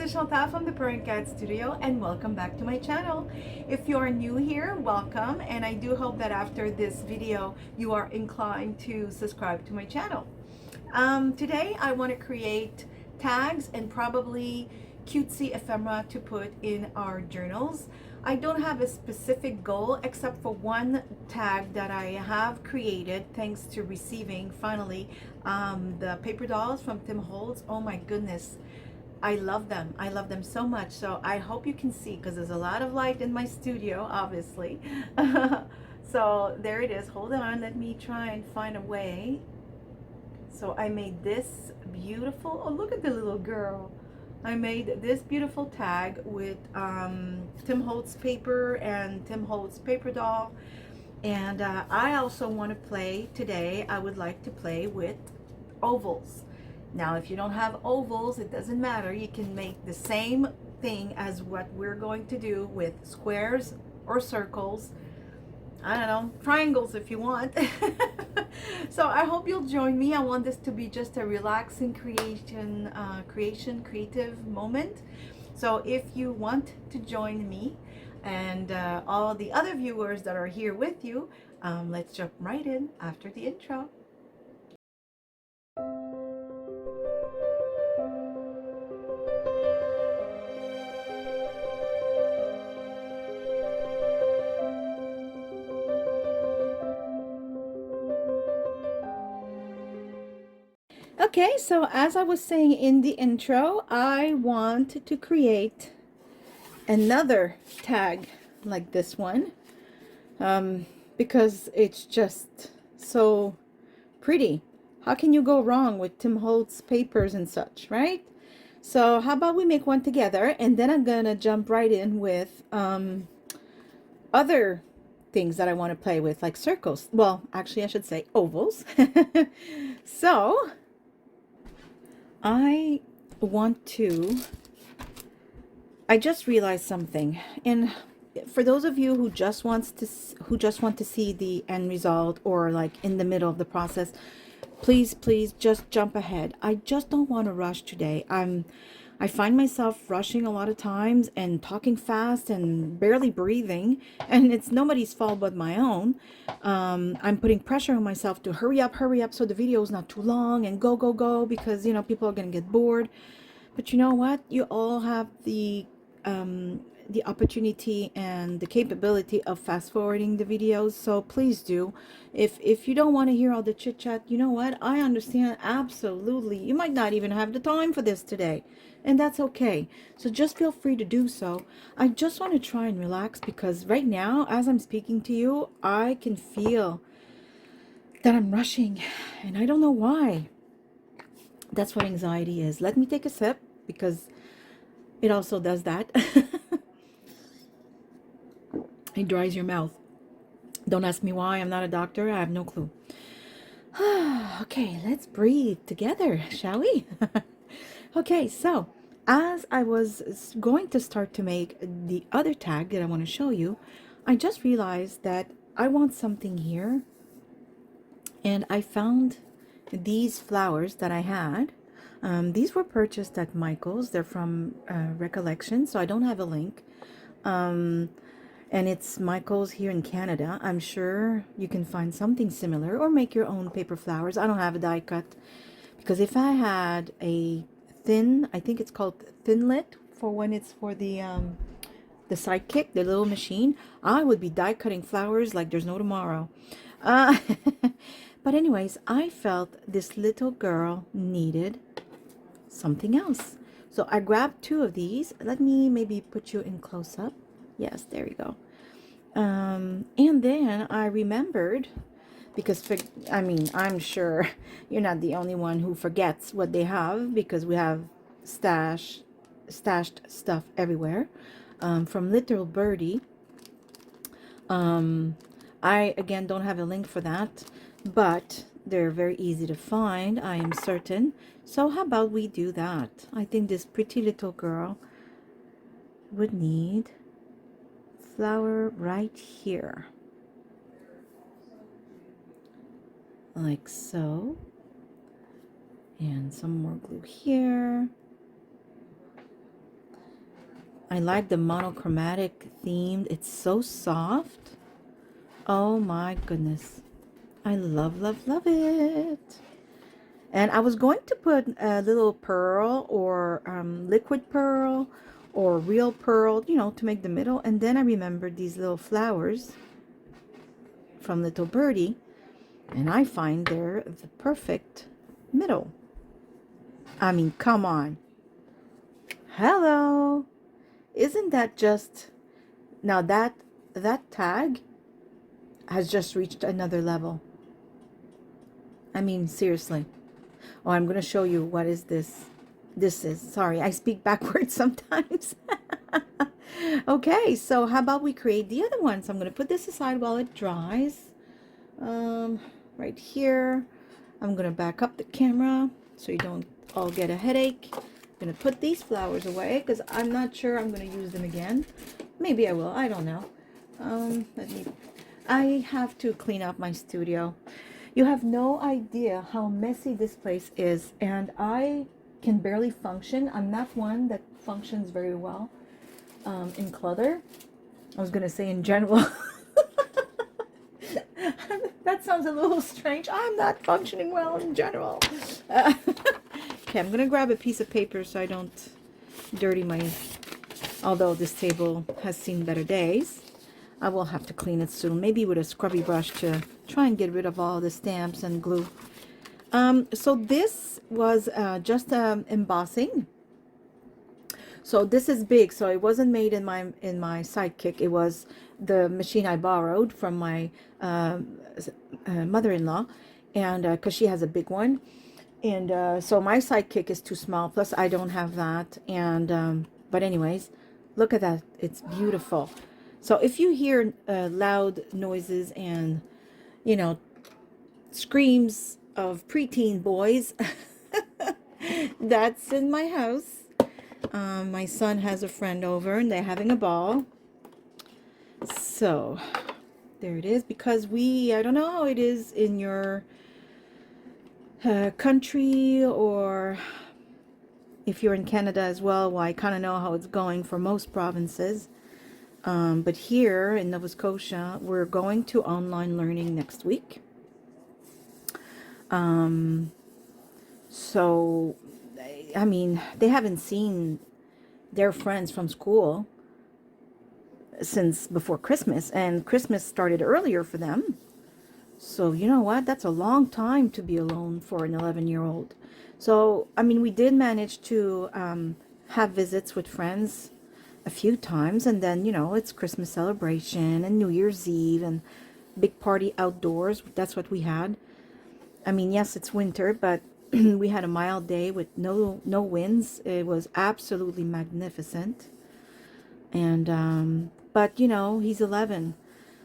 is Chantal from ThePurringCatStudio, and welcome back to my channel. If you're new here, welcome, and I do hope that after this video you are inclined to subscribe to my channel. Today I want to create tags and probably cutesy ephemera to put in our journals. I don't have a specific goal except for one tag that I have created thanks to receiving finally the paper dolls from Tim Holtz. Oh my goodness, I love them. I love them so much. So I hope you can see because there's a lot of light in my studio, obviously. So there it is. Hold on, let me try and find a way. So I made this beautiful, oh look at the little girl. I made this beautiful tag with Tim Holtz paper and Tim Holtz paper doll. And I also want to play today, I would like to play with ovals. Now, if you don't have ovals, it doesn't matter. You can make the same thing as what we're going to do with squares or circles. I don't know, triangles if you want. So I hope you'll join me. I want this to be just a relaxing creative moment. So if you want to join me and all the other viewers that are here with you, let's jump right in after the intro. Okay, so as I was saying in the intro, I want to create another tag like this one because it's just so pretty. How can you go wrong with Tim Holtz papers and such, right? So how about we make one together, and then I'm gonna jump right in with other things that I want to play with, like circles. Well, actually I should say ovals. So I just realized something, and for those of you who just want to see the end result, or like in the middle of the process, please just jump ahead. I just don't want to rush today. I find myself rushing a lot of times and talking fast and barely breathing, and it's nobody's fault but my own. I'm putting pressure on myself to hurry up so the video is not too long, and go because you know people are gonna get bored. But you know what? You all have the opportunity and the capability of fast forwarding the videos, so please do. If you don't want to hear all the chit chat, you know what, I understand absolutely. You might not even have the time for this today, and that's okay. So just feel free to do so. I just want to try and relax because right now as I'm speaking to you, I can feel that I'm rushing, and I don't know why. That's what anxiety is. Let me take a sip because it also does that. It dries your mouth. Don't ask me why. I'm not a doctor. I have no clue. Okay, let's breathe together, shall we? Okay, so as I was going to start to make the other tag that I want to show you, I just realized that I want something here. And I found these flowers that I had. These were purchased at Michael's. They're from Recollection, so I don't have a link. And it's Michael's here in Canada. I'm sure you can find something similar or make your own paper flowers. I don't have a die cut because if I had a thin, I think it's called Thinlit for when it's for the Sidekick, the little machine, I would be die cutting flowers like there's no tomorrow. But anyways, I felt this little girl needed something else. So I grabbed two of these. Let me maybe put you in close up. Yes, there you go. And then I remembered, because I'm sure you're not the only one who forgets what they have, because we have stashed stuff everywhere. From Little Birdie. I again don't have a link for that, but they're very easy to find, I am certain. So how about we do that? I think this pretty little girl would need flower right here, like so, and some more glue here, I like the monochromatic theme. It's so soft. Oh my goodness. I love, love, love it. And I was going to put a little pearl or liquid pearl or real pearl, you know, to make the middle. And then I remembered these little flowers from Little Birdie. And I find they're the perfect middle. I mean, come on. Hello. Isn't that just... Now that tag has just reached another level. I mean, seriously. Oh, I'm going to show you what is this. This is, sorry, I speak backwards sometimes. Okay, so how about we create the other one? So I'm going to put this aside while it dries. Right here. I'm going to back up the camera so you don't all get a headache. I'm going to put these flowers away because I'm not sure I'm going to use them again. Maybe I will. I don't know. I have to clean up my studio. You have no idea how messy this place is, and I can barely function. I'm not one that functions very well in clutter. I was going to say in general. That sounds a little strange. I'm not functioning well in general. Okay, I'm going to grab a piece of paper so I don't dirty my... Although this table has seen better days. I will have to clean it soon. Maybe with a scrubby brush to try and get rid of all the stamps and glue. So this was just embossing. So this is big. So it wasn't made in my Sidekick. It was the machine I borrowed from my mother-in-law, and because she has a big one. And so my Sidekick is too small. Plus I don't have that. And but anyways, look at that. It's beautiful. So if you hear loud noises and, you know, screams of preteen boys, that's in my house. My son has a friend over and they're having a ball. So there it is. Because I don't know how it is in your country, or if you're in Canada as well. Well, I kind of know how it's going for most provinces. But here in Nova Scotia, we're going to online learning next week. So, I mean, they haven't seen their friends from school since before Christmas, and Christmas started earlier for them. So, you know what? That's a long time to be alone for an 11-year-old. So, I mean, we did manage to have visits with friends a few times, and then, you know, it's Christmas celebration and New Year's Eve and big party outdoors. That's what we had. I mean, yes, it's winter, but we had a mild day with no winds. It was absolutely magnificent. And but you know, he's 11.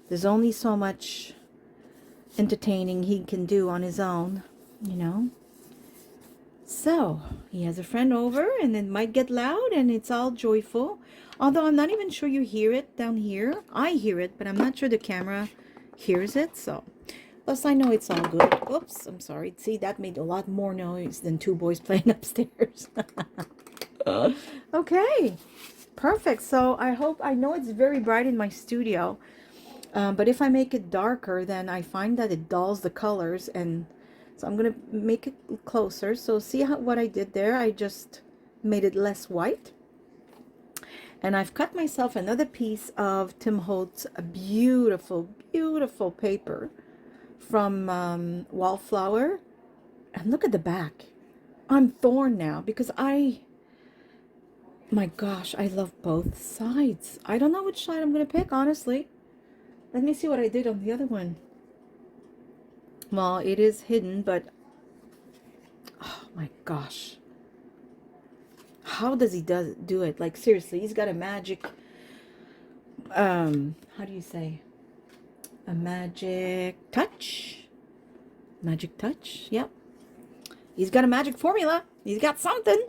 There's only so much entertaining he can do on his own, you know. So he has a friend over, and it might get loud, and it's all joyful. Although I'm not even sure you hear it down here. I hear it, but I'm not sure the camera hears it. So, plus I know it's all good. Oops, I'm sorry. See, that made a lot more noise than two boys playing upstairs. Okay, perfect. So I know it's very bright in my studio. But if I make it darker, then I find that it dulls the colors, and so I'm going to make it closer. So see what I did there? I just made it less white. And I've cut myself another piece of Tim Holtz, a beautiful, beautiful paper from Wallflower. And look at the back. I'm torn now because my gosh, I love both sides. I don't know which side I'm going to pick, honestly. Let me see what I did on the other one. Well, it is hidden, but oh my gosh. How does he do it? Like, seriously, he's got a magic, how do you say? A magic touch? Magic touch, yep. He's got a magic formula. He's got something.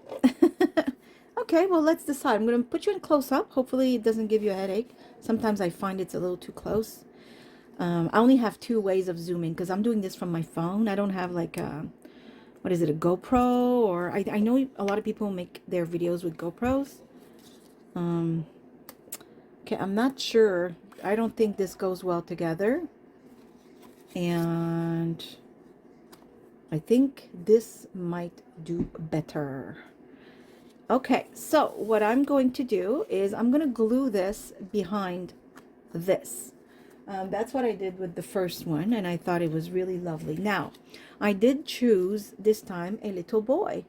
Okay, well, let's decide. I'm going to put you in close-up. Hopefully it doesn't give you a headache. Sometimes I find it's a little too close. I only have 2 ways of zooming because I'm doing this from my phone. I don't have like a, what is it, a GoPro? Or I know a lot of people make their videos with GoPros. Okay, I'm not sure. I don't think this goes well together. And I think this might do better. Okay, so what I'm going to do is I'm going to glue this behind this. That's what I did with the first one, and I thought it was really lovely. Now, I did choose this time a little boy.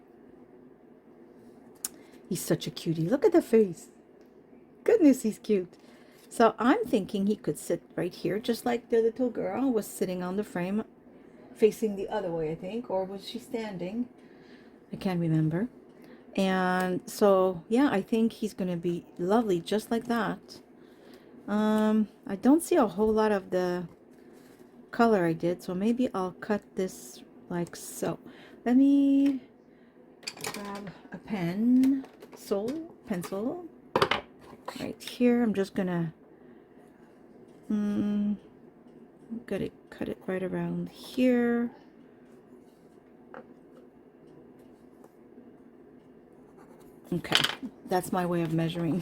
He's such a cutie. Look at the face. Goodness, he's cute. So I'm thinking he could sit right here, just like the little girl was sitting on the frame, facing the other way, I think. Or was she standing? I can't remember. And so, yeah, I think he's going to be lovely, just like that. I don't see a whole lot of the color I did, so maybe I'll cut this like so. Let me grab a pencil right here. I'm just gonna cut it right around here. Okay, that's my way of measuring.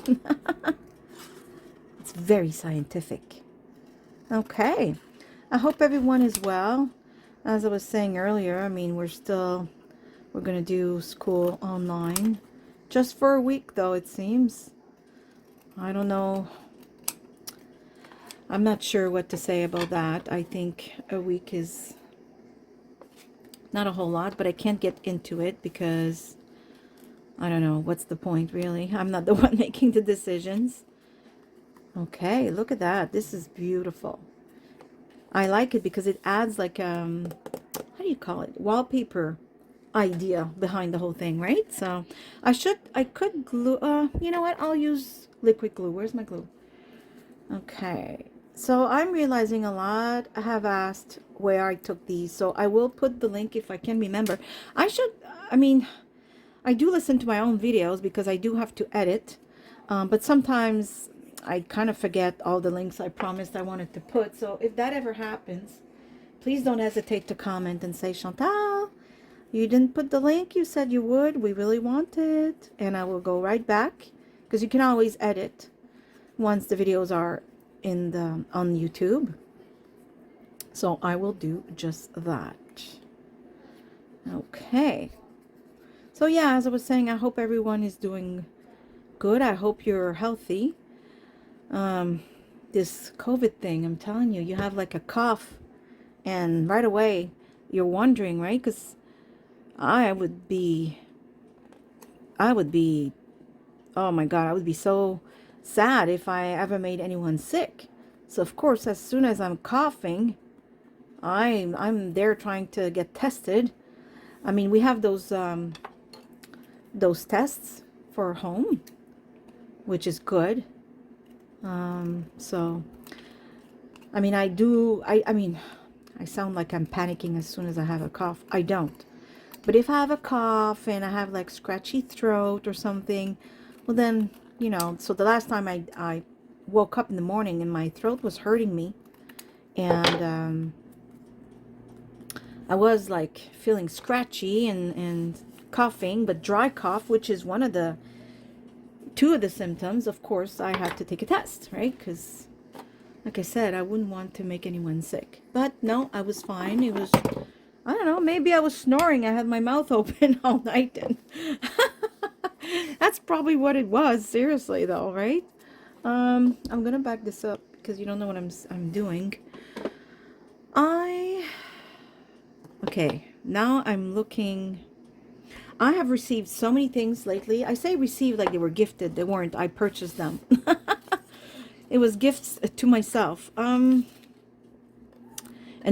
It's very scientific. Okay, I hope everyone is well. As I was saying earlier, I mean, we're gonna do school online just for a week, though, it seems. I don't know. I'm not sure what to say about that. I think a week is not a whole lot, but I can't get into it because I don't know. What's the point, really? I'm not the one making the decisions. Okay, look at that. This is beautiful. I like it because it adds like, how do you call it? Wallpaper idea behind the whole thing, right? So I could glue, you know what? I'll use liquid glue. Where's my glue? Okay. So I'm realizing a lot have asked where I took these. So I will put the link if I can remember. I mean, I do listen to my own videos because I do have to edit. But sometimes I kind of forget all the links I promised I wanted to put. So if that ever happens, please don't hesitate to comment and say, Chantal, you didn't put the link you said you would. We really want it. And I will go right back, because you can always edit once the videos are on YouTube. So I will do just that. Okay. So yeah, as I was saying, I hope everyone is doing good. I hope you're healthy. This COVID thing, I'm telling you, you have like a cough and right away you're wondering, right? Because I would be, oh my God, I would be so sad if I ever made anyone sick. So of course, as soon as I'm coughing, I'm there trying to get tested. I mean, we have those tests for home, which is good. So I mean, I mean, I sound like I'm panicking as soon as I have a cough. I don't. But if I have a cough and I have like scratchy throat or something, well then, you know, so the last time I woke up in the morning and my throat was hurting me, and I was like feeling scratchy and coughing, but dry cough, which is two of the symptoms. Of course, I had to take a test, right? Because like I said, I wouldn't want to make anyone sick. But no, I was fine. It was, I don't know, maybe I was snoring. I had my mouth open all night, and that's probably what it was. Seriously though, right? I'm gonna back this up because you don't know what I'm doing. Okay, now I'm looking. I have received so many things lately. I say received like they were gifted. They weren't. I purchased them. It was gifts to myself. And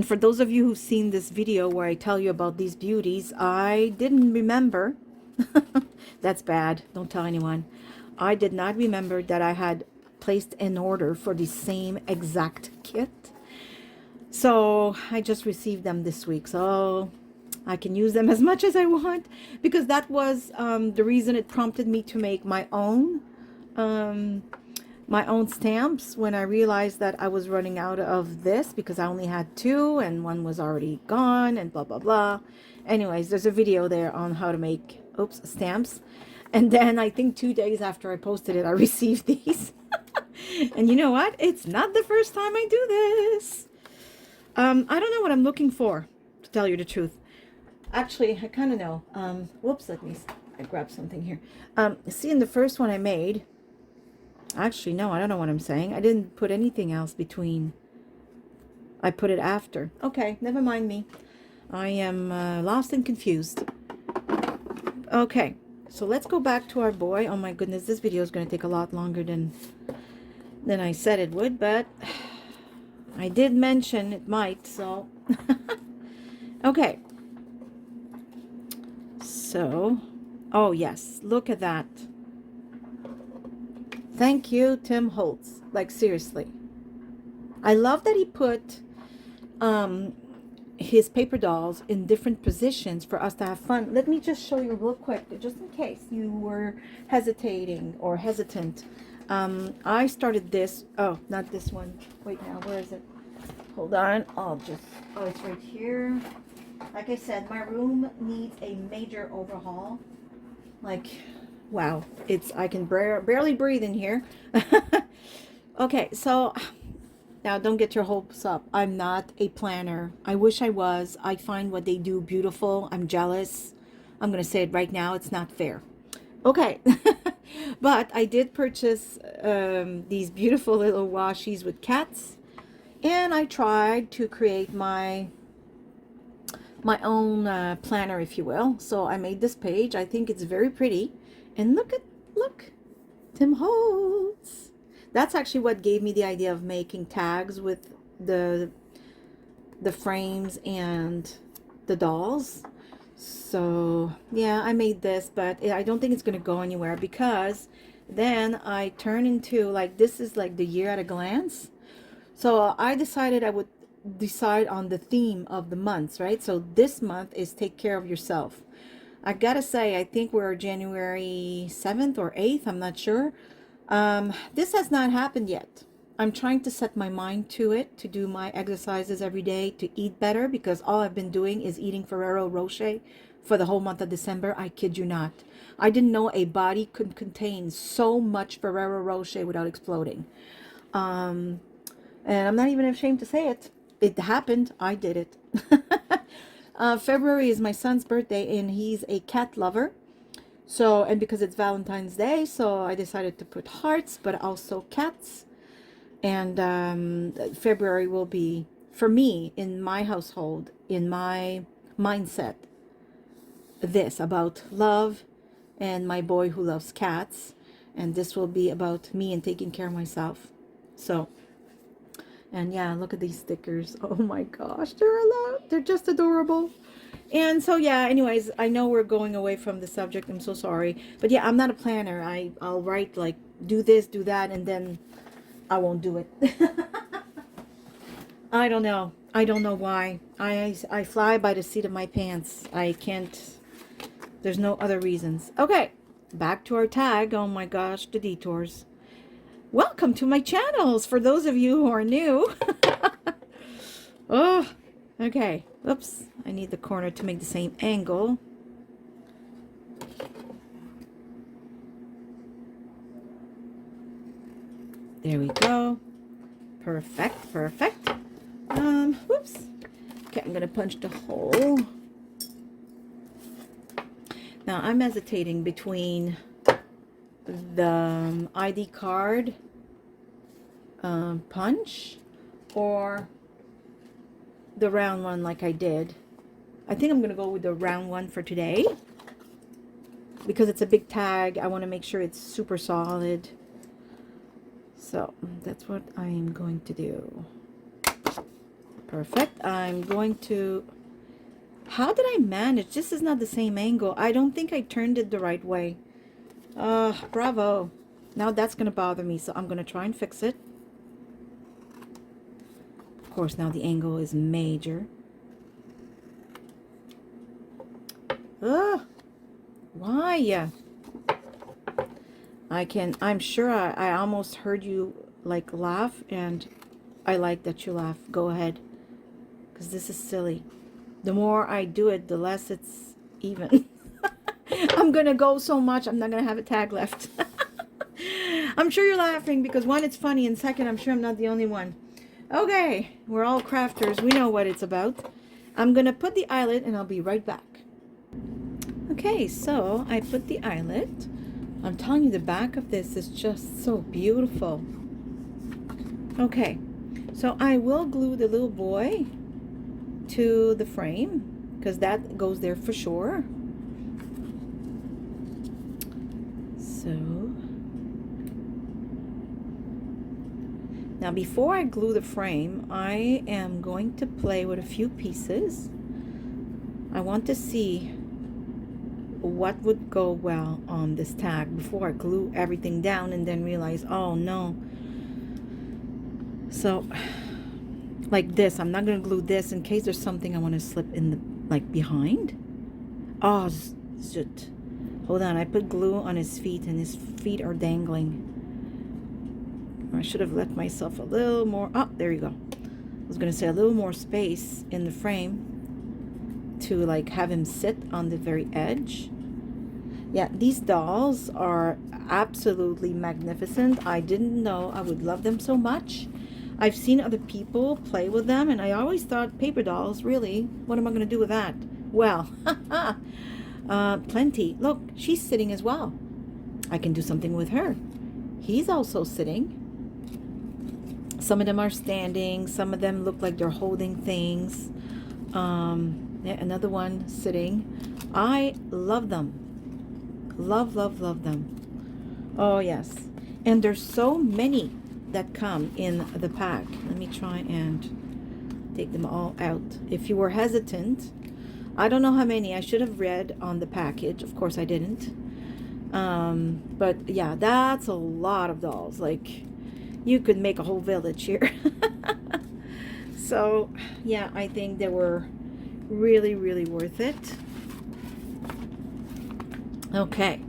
for those of you who've seen this video where I tell you about these beauties, I didn't remember. That's bad. Don't tell anyone. I did not remember that I had placed an order for the same exact kit. So I just received them this week. So I can use them as much as I want, because that was the reason it prompted me to make my own stamps when I realized that I was running out of this, because I only had 2 and one was already gone and blah blah blah. Anyways, there's a video there on how to make stamps, and then I think 2 days after I posted it, I received these. And you know what? It's not the first time I do this. I don't know what I'm looking for, to tell you the truth. Actually, I kind of know. Whoops, I grab something here. See, in the first one I made, actually, no, I don't know what I'm saying. I didn't put anything else between. I put it after. Okay, never mind me. I am lost and confused. Okay, so let's go back to our boy. Oh my goodness, this video is going to take a lot longer than I said it would, but I did mention it might, so. Okay. So, oh yes, look at that. Thank you, Tim Holtz. Like, seriously. I love that he put his paper dolls in different positions for us to have fun. Let me just show you real quick, just in case you were hesitating or hesitant. I started this. Oh, not this one. Wait now, where is it? Hold on. Oh, it's right here. Like I said, my room needs a major overhaul. Like, wow, I can barely breathe in here. Okay, so now don't get your hopes up. I'm not a planner. I wish I was. I find what they do beautiful. I'm jealous. I'm gonna say it right now. It's not fair. Okay. But I did purchase these beautiful little washies with cats, and I tried to create my own planner, if you will. So I made this page. I think it's very pretty. And look, Tim Holtz. That's actually what gave me the idea of making tags with the frames and the dolls. So yeah, I made this, but I don't think it's going to go anywhere, because then I turn into, like, this is like the year at a glance. So I decided I would decide on the theme of the months, right? So this month is take care of yourself. I gotta say, I think we're January 7th or 8th, I'm not sure. This has not happened yet. I'm trying to set my mind to it, to do my exercises every day, to eat better, because all I've been doing is eating Ferrero Rocher for the whole month of December. I kid you not. I didn't know a body could contain so much Ferrero Rocher without exploding. And I'm not even ashamed to say it. It happened. I did it. February is my son's birthday, and he's a cat lover. So, and because it's Valentine's Day, so I decided to put hearts, but also cats. And February will be, for me, in my household, in my mindset, this about love and my boy who loves cats. And this will be about me and taking care of myself. So, and yeah, look at these stickers. Oh my gosh, they're just adorable. And so yeah, anyways, I know we're going away from the subject. I'm so sorry. But yeah, I'm not a planner. I'll write like, do this, do that, and then I won't do it. I don't know. I don't know why. I fly by the seat of my pants. I can't. There's no other reasons. Okay, back to our tag. Oh my gosh, the detours. Welcome to my channels for those of you who are new. Oh, okay. Oops, I need the corner to make the same angle. There we go. Perfect, perfect. Whoops. Okay, I'm gonna punch the hole. Now I'm hesitating between the ID card punch or the round one like I did. I think I'm gonna go with the round one for today because it's a big tag. I want to make sure it's super solid. So that's what I'm going to do. Perfect. I'm going to, how did I manage? This is not the same angle. I don't think I turned it the right way. Bravo. Now that's going to bother me, so I'm going to try and fix it. Of course, now the angle is major. Why? I'm sure I almost heard you like laugh, and I like that you laugh. Go ahead, because this is silly. The more I do it, the less it's even. I'm gonna go so much, I'm not gonna have a tag left. I'm sure you're laughing because one, it's funny, and second, I'm sure I'm not the only one. Okay, we're all crafters. We know what it's about. I'm gonna put the eyelet and I'll be right back. Okay, so I put the eyelet. I'm telling you, the back of this is just so beautiful. Okay, so I will glue the little boy to the frame because that goes there for sure. So now before I glue the frame, I am going to play with a few pieces. I want to see what would go well on this tag before I glue everything down and then realize, oh no. So like this, I'm not going to glue this in case there's something I want to slip in the like behind. Oh shit. Hold on, I put glue on his feet and his feet are dangling. I should have left myself a little more, oh, there you go. I was going to say a little more space in the frame to like have him sit on the very edge. Yeah, these dolls are absolutely magnificent. I didn't know I would love them so much. I've seen other people play with them, and I always thought paper dolls, really, what am I going to do with that? Well, plenty. Look, she's sitting as well. I can do something with her. He's also sitting. Some of them are standing. Some of them look like they're holding things. Yeah, another one sitting. I love them. Love, love, love them. Oh, yes. And there's so many that come in the pack. Let me try and take them all out. If you were hesitant, I don't know how many. I should have read on the package. Of course, I didn't. But yeah, that's a lot of dolls. Like, you could make a whole village here. So, yeah, I think they were really, really worth it. Okay,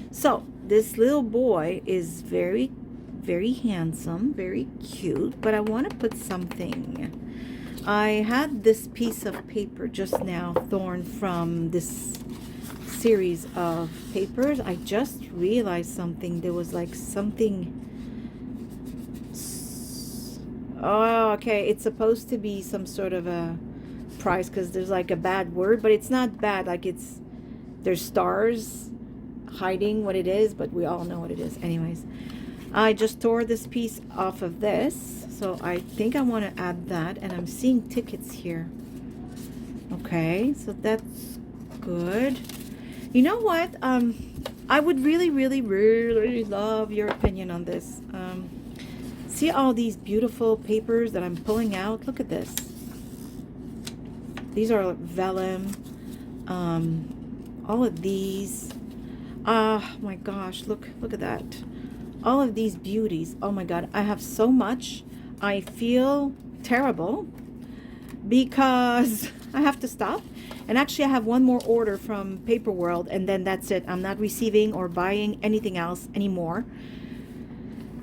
so this little boy is very, very handsome, very cute, but I want to put something. I had this piece of paper just now torn from this series of papers. I just realized something. There was like something. Oh, okay, it's supposed to be some sort of a prize because there's like a bad word, but it's not bad. Like there's stars hiding what it is, but we all know what it is. Anyways, I just tore this piece off of this, so I think I want to add that, and I'm seeing tickets here. Okay, so that's good. You know what, I would really, really, really love your opinion on this. See all these beautiful papers that I'm pulling out? Look at this. These are vellum. All of these. Oh my gosh, look at that. All of these beauties. Oh my god, I have so much. I feel terrible because I have to stop. And actually I have one more order from Paper World, and then that's it. I'm not receiving or buying anything else anymore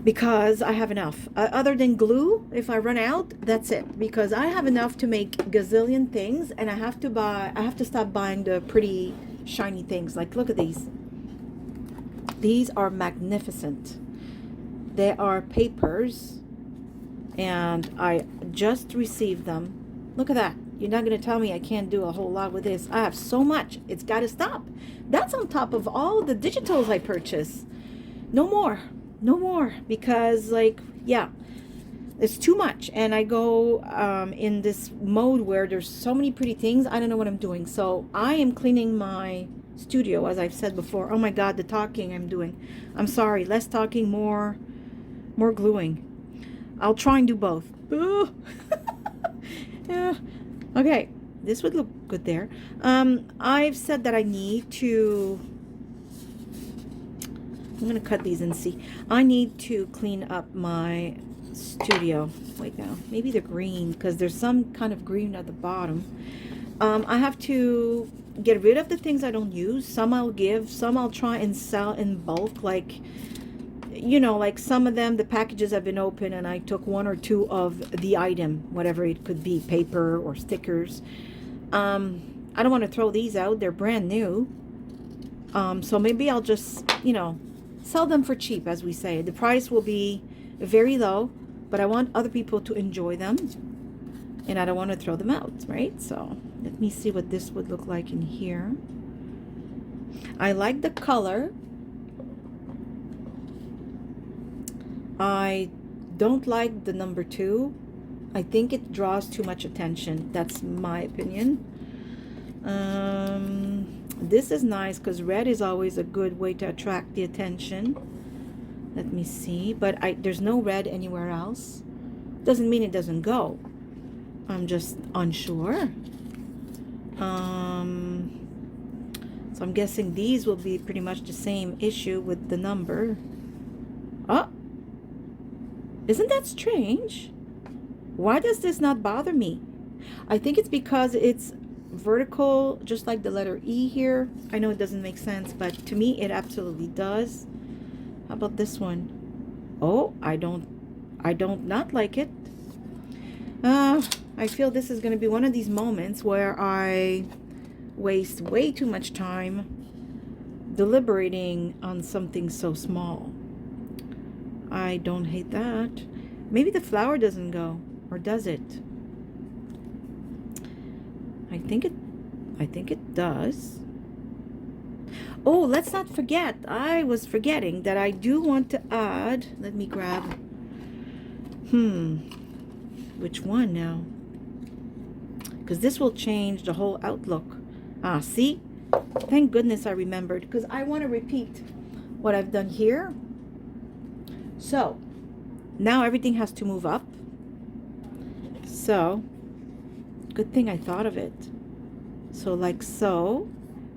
because I have enough. Other than glue, if I run out, that's it. Because I have enough to make gazillion things, and I have to stop buying the pretty shiny things. Like, look at these. These are magnificent. They are papers, and I just received them. Look at that. You're not going to tell me I can't do a whole lot with this. I have so much. It's got to stop. That's on top of all the digitals I purchase. No more. No more. Because, like, yeah, it's too much. And I go in this mode where there's so many pretty things. I don't know what I'm doing. So I am cleaning my studio, as I've said before. Oh my god, the talking I'm doing. I'm sorry. Less talking, more gluing. I'll try and do both. Yeah. Okay, this would look good there. I've said that I need to, I'm gonna cut these and see. I need to clean up my studio. Wait now, maybe they're green because there's some kind of green at the bottom. I have to get rid of the things I don't use. Some I'll give, some I'll try and sell in bulk. Like, you know, like some of them, the packages have been open and I took one or two of the item, whatever it could be, paper or stickers. I don't want to throw these out. They're brand new. So maybe I'll just, you know, sell them for cheap, as we say. The price will be very low, but I want other people to enjoy them, and I don't want to throw them out, right? So let me see what this would look like in here. I like the color. I don't like the number 2. I think it draws too much attention. That's my opinion. This is nice because red is always a good way to attract the attention. Let me see, but there's no red anywhere else. Doesn't mean it doesn't go. I'm just unsure. So I'm guessing these will be pretty much the same issue with the number. Oh, isn't that strange? Why does this not bother me? I think it's because it's vertical, just like the letter E here. I know it doesn't make sense, but to me it absolutely does. How about this one? Oh, I don't not like it. I feel this is going to be one of these moments where I waste way too much time deliberating on something so small. I don't hate that. Maybe the flower doesn't go, or does it? I think it does. Oh, let's not forget. I was forgetting that I do want to add. Let me grab. Which one now? Because this will change the whole outlook. Ah, see? Thank goodness I remembered, because I want to repeat what I've done here. So now everything has to move up. So good thing I thought of it. So like so.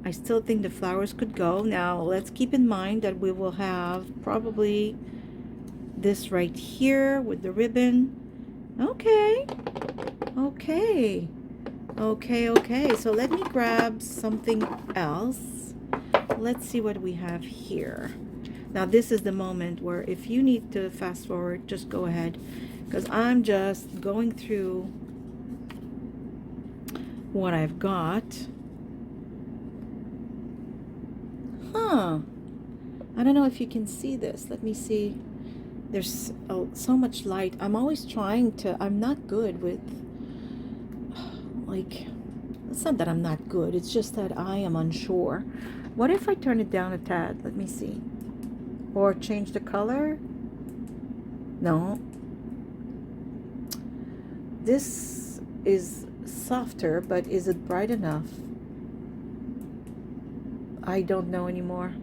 I still think the flowers could go. Now let's keep in mind that we will have probably this right here with the ribbon. Okay. So let me grab something else. Let's see what we have here. Now this is the moment where if you need to fast forward, just go ahead, because I'm just going through what I've got. I don't know if you can see this. Let me see. There's so much light. I'm always trying to, I'm not good with, like, it's not that I'm not good. It's just that I am unsure. What if I turn it down a tad? Let me see. Or change the color? No. This is softer, but is it bright enough? I don't know anymore.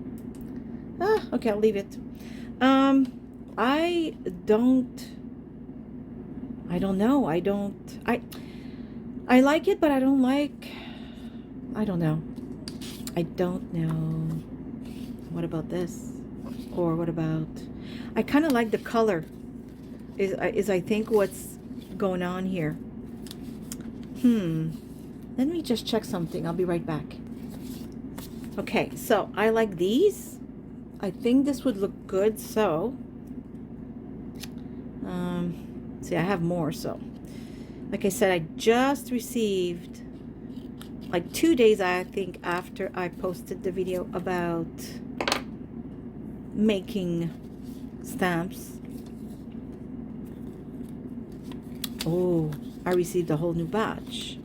Okay, I'll leave it. I don't know. I like it, but I don't like, I don't know. What about this? Or what about, I kind of like the color is I think what's going on here. Let me just check something. I'll be right back. Okay, so I like these. I think this would look good. So see, I have more. So like I said, I just received, like 2 days I think after I posted the video about making stamps. Oh, I received a whole new batch.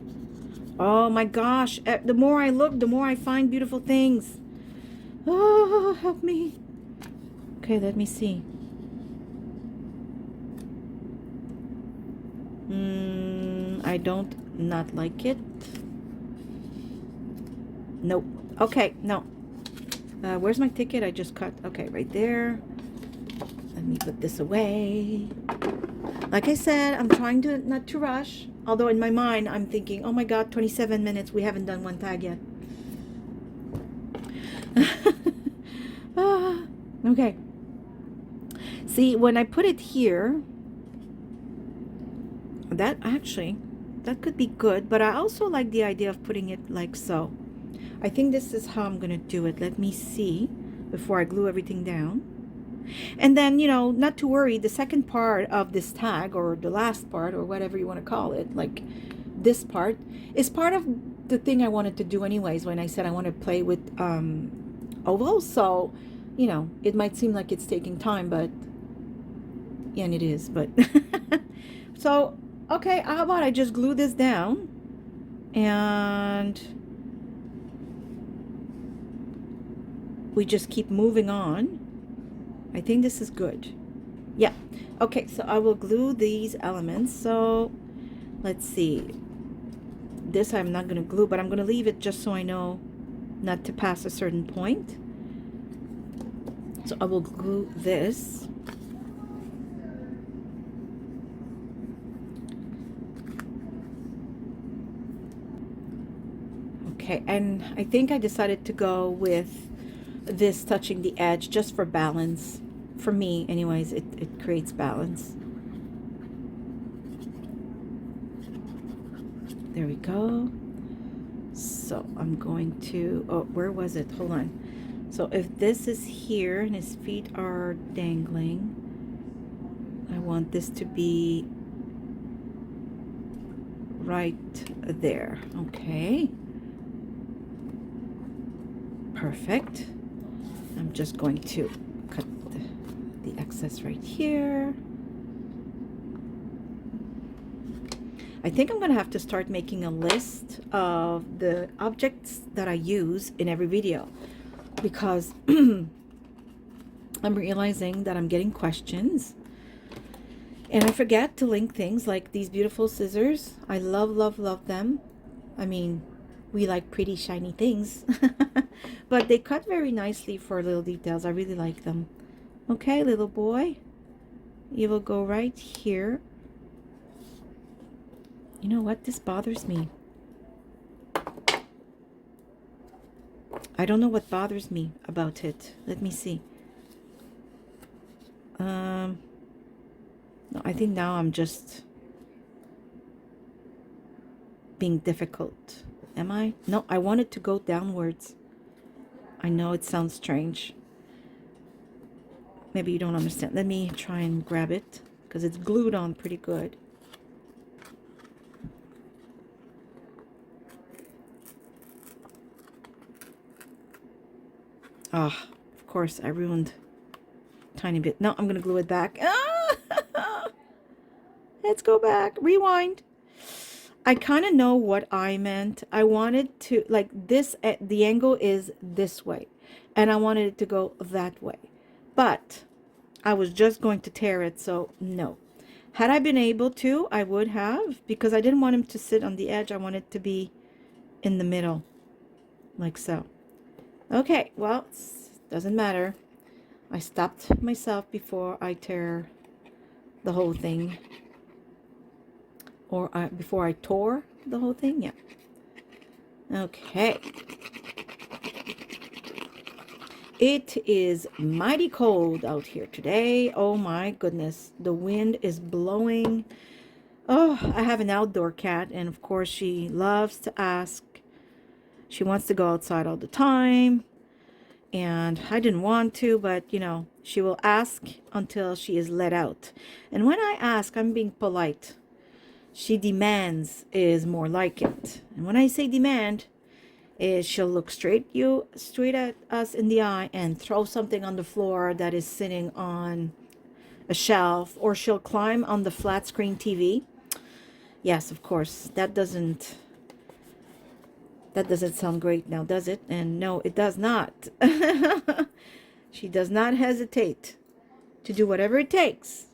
Oh my gosh, the more I look, the more I find beautiful things. Oh, help me. Okay, let me see. I don't not like it. Nope. Okay, no. Where's my ticket? I just cut. Okay, right there. Let me put this away. Like I said, I'm trying to not to rush. Although in my mind, I'm thinking, oh my God, 27 minutes. We haven't done one tag yet. Okay. See, when I put it here, that could be good. But I also like the idea of putting it like so. I think this is how I'm going to do it. Let me see before I glue everything down. And then, you know, not to worry, the second part of this tag, or the last part, or whatever you want to call it, like this part, is part of the thing I wanted to do anyways when I said I want to play with ovals. So you know, it might seem like it's taking time, but yeah, and it is, but so okay, how about I just glue this down and we just keep moving on. I think this is good. Yeah. Okay, so I will glue these elements. So let's see. This I'm not going to glue, but I'm going to leave it just so I know not to pass a certain point. So I will glue this. Okay, and I think I decided to go with this touching the edge just for balance. For me, anyways, it creates balance. There we go. So I'm going to, oh, where was it? Hold on. So if this is here and his feet are dangling, I want this to be right there. Okay. Perfect. I'm just going to cut the excess right here. I think I'm going to have to start making a list of the objects that I use in every video, because I'm realizing that I'm getting questions and I forget to link things like these beautiful scissors. I love, love, love them. I mean, we like pretty shiny things, but they cut very nicely for little details. I really like them. Okay, little boy, you will go right here. You know what? This bothers me. I don't know what bothers me about it. Let me see. No, I think now I'm just being difficult. Am I? No, I want it to go downwards. I know it sounds strange. Maybe you don't understand. Let me try and grab it because it's glued on pretty good. Ah, of course, I ruined a tiny bit. No, I'm going to glue it back. Ah! Let's go back. Rewind. I kind of know what I meant. I wanted to, like this, the angle is this way. And I wanted it to go that way. But I was just going to tear it, so no. Had I been able to, I would have. Because I didn't want him to sit on the edge. I wanted it to be in the middle. Like so. Okay, well, doesn't matter. I stopped myself before I tear the whole thing. Or before I tore the whole thing, yeah. Okay. It is mighty cold out here today. Oh my goodness. The wind is blowing. Oh, I have an outdoor cat, and of course she loves to ask. She wants to go outside all the time. And I didn't want to, but you know, she will ask until she is let out. And when I ask, I'm being polite. She demands is more like it. And when I say demand, is she'll look straight at us in the eye and throw something on the floor that is sitting on a shelf, or she'll climb on the flat screen TV. Yes, of course, that doesn't sound great now, does it? And no, it does not. She does not hesitate to do whatever it takes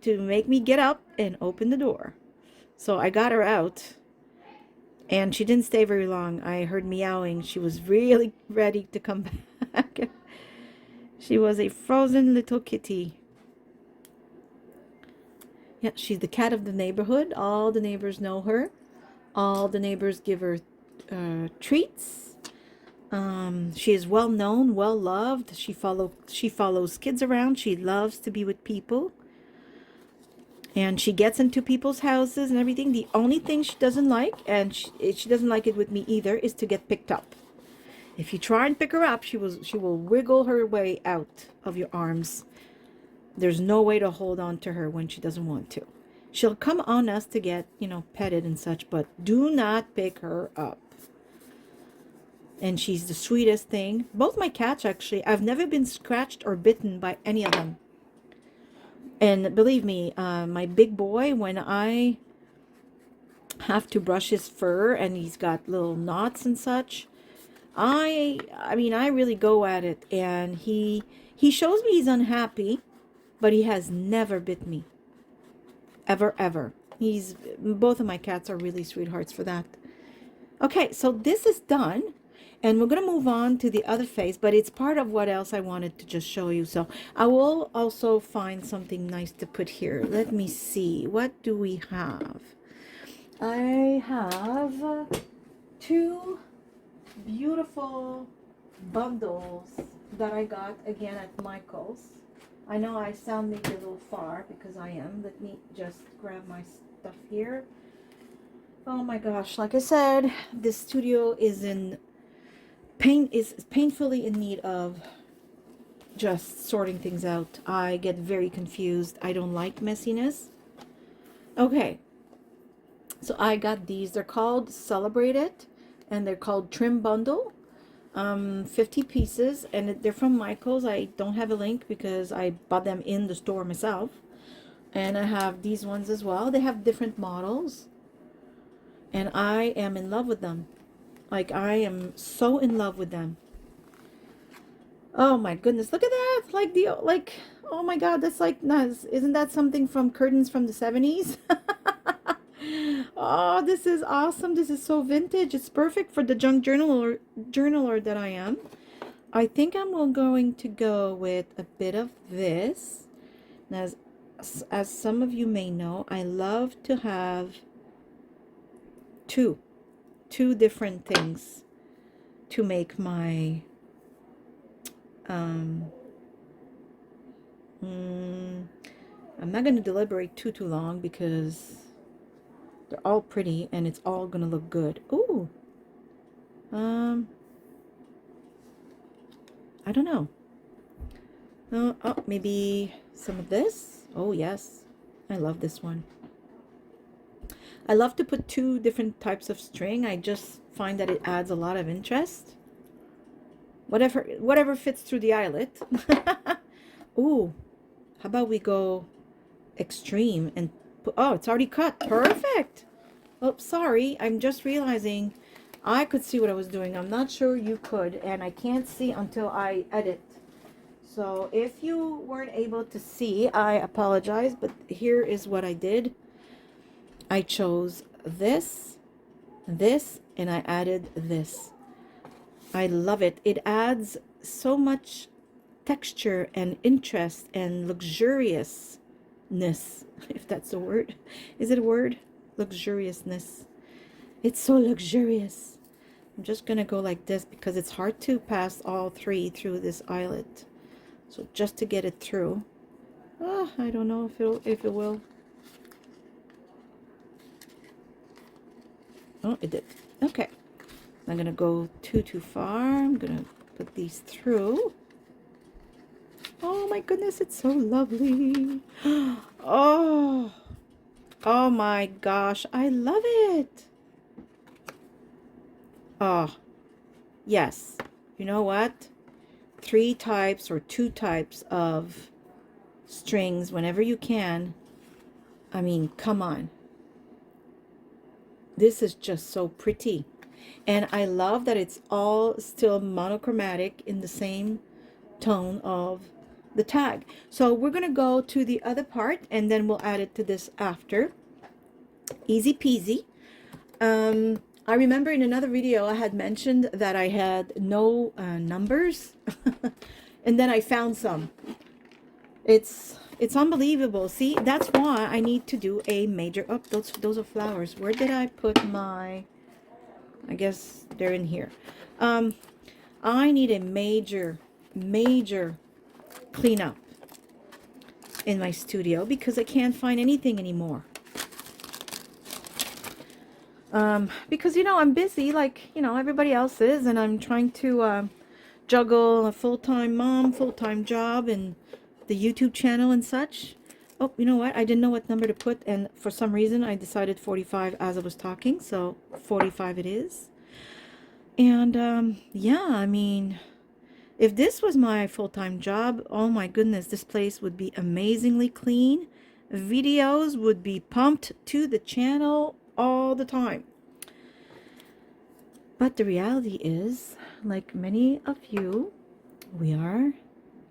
to make me get up and open the door. So I got her out, and she didn't stay very long. I heard meowing. She was really ready to come back. She was a frozen little kitty. Yeah, she's the cat of the neighborhood. All the neighbors know her. All the neighbors give her treats. She is well known, well loved. She follows kids around. She loves to be with people. And she gets into people's houses and everything. The only thing she doesn't like, and she doesn't like it with me either, is to get picked up. If you try and pick her up, she will wiggle her way out of your arms. There's no way to hold on to her when she doesn't want to. She'll come on us to get, you know, petted and such, but do not pick her up. And she's the sweetest thing. Both my cats, actually. I've never been scratched or bitten by any of them. And believe me, my big boy, when I have to brush his fur and he's got little knots and such, I mean, I really go at it. And he shows me he's unhappy, but he has never bit me. Ever, ever. Both of my cats are really sweethearts for that. Okay, so this is done. And we're going to move on to the other face, but it's part of what else I wanted to just show you. So I will also find something nice to put here. Let me see. What do we have? I have two beautiful bundles that I got again at Michael's. I know I sound maybe a little far because I am. Let me just grab my stuff here. Oh my gosh, like I said, this studio is painfully in need of just sorting things out. I get very confused. I don't like messiness. Okay, so I got these. They're called Celebrate It, and they're called Trim Bundle. 50 pieces, and they're from Michael's. I don't have a link because I bought them in the store myself. And I have these ones as well. They have different models, and I am in love with them. Like, I am so in love with them. Oh my goodness, look at that. Like, oh my god, that's like nice. Isn't that something from curtains from the 70s? Oh, this is awesome. This is so vintage. It's perfect for the junk journaler that I am. I think I'm going to go with a bit of this. Now, as some of you may know, I love to have two different things to make my I'm not going to deliberate too long because they're all pretty and it's all gonna look good. Ooh, I don't know. Oh, maybe some of this. Oh yes, I love this one. I love to put two different types of string. I just find that it adds a lot of interest. Whatever fits through the eyelet. Ooh, how about we go extreme and put, oh, it's already cut. Perfect. Oh, sorry. I'm just realizing I could see what I was doing. I'm not sure you could, and I can't see until I edit. So if you weren't able to see, I apologize, but here is what I did. I chose this, and I added this. I love it. It adds so much texture and interest and luxuriousness, if that's a word. Is it a word? Luxuriousness. It's so luxurious. I'm just gonna go like this because it's hard to pass all three through this eyelet. So just to get it through. I don't know if it will. Oh, it did. Okay. I'm gonna go too far. I'm gonna put these through. Oh my goodness, it's so lovely. Oh my gosh, I love it. Oh yes, you know what, 3 types or 2 types of strings whenever you can. I mean, come on, this is just so pretty. And I love that it's all still monochromatic in the same tone of the tag. So we're going to go to the other part and then we'll add it to this after. Easy peasy. I remember in another video I had mentioned that I had no numbers and then I found some. It's unbelievable. See, that's why I need to do a major, oh, those are flowers. Where did I put my, I guess they're in here. I need a major cleanup in my studio because I can't find anything anymore. Because, you know, I'm busy like, you know, everybody else is, and I'm trying to juggle a full-time mom, full-time job, and the YouTube channel and such. Oh, you know what? I didn't know what number to put, and for some reason I decided 45 as I was talking, so 45 it is. And yeah, I mean, if this was my full-time job, oh my goodness, this place would be amazingly clean. Videos would be pumped to the channel all the time. But the reality is, like many of you, we are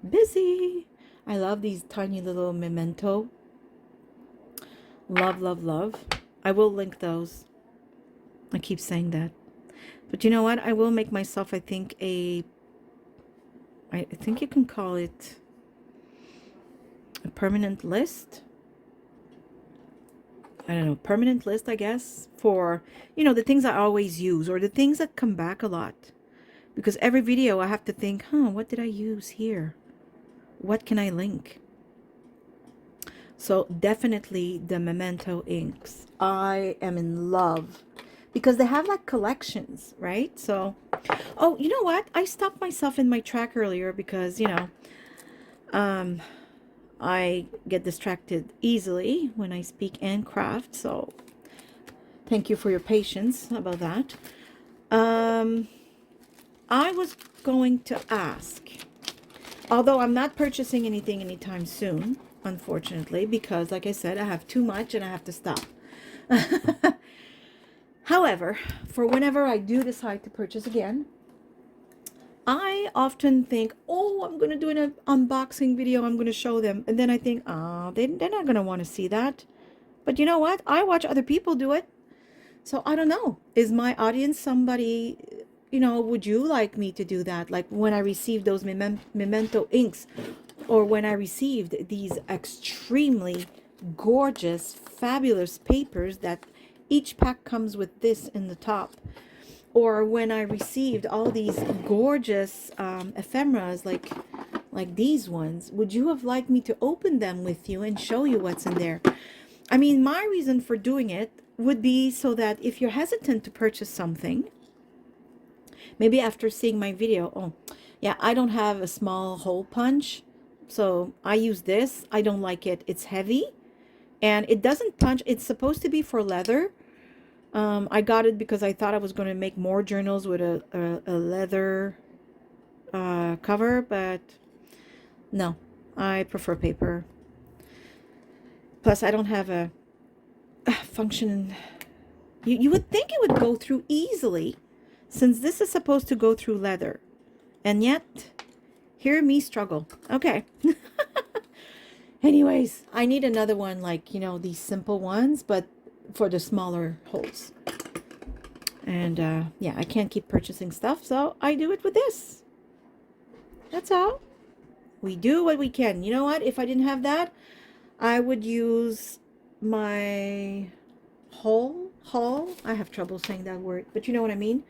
busy. I love these tiny little memento. Love, love, love. I will link those. I keep saying that. But you know what? I will make myself, I think I think you can call it a permanent list. I don't know, permanent list, I guess, for, you know, the things I always use or the things that come back a lot. Because every video I have to think, what did I use here? What can I link? So definitely the Memento inks. I am in love because they have like collections, right? So, oh, you know what? I stopped myself in my track earlier because, you know, I get distracted easily when I speak and craft. So thank you for your patience about that. I was going to ask, although I'm not purchasing anything anytime soon, unfortunately, because like I said, I have too much and I have to stop. However, for whenever I do decide to purchase again, I often think, oh, I'm going to do an unboxing video. I'm going to show them. And then I think, oh, they're not going to want to see that. But you know what? I watch other people do it. So I don't know. Is my audience somebody, you know, would you like me to do that? Like when I received those Memento inks, or when I received these extremely gorgeous, fabulous papers that each pack comes with this in the top. Or when I received all these gorgeous ephemeras like these ones, would you have liked me to open them with you and show you what's in there? I mean, my reason for doing it would be so that if you're hesitant to purchase something, maybe after seeing my video, oh, yeah, I don't have a small hole punch, so I use this. I don't like it. It's heavy, and it doesn't punch. It's supposed to be for leather. I got it because I thought I was going to make more journals with a leather cover, but no, I prefer paper. Plus, I don't have a function. You would think it would go through easily, since this is supposed to go through leather. And yet, hear me struggle. Okay. Anyways, I need another one like, you know, these simple ones, but for the smaller holes. And yeah, I can't keep purchasing stuff, so I do it with this. That's all. We do what we can. You know what? If I didn't have that, I would use my haul. I have trouble saying that word, but you know what I mean.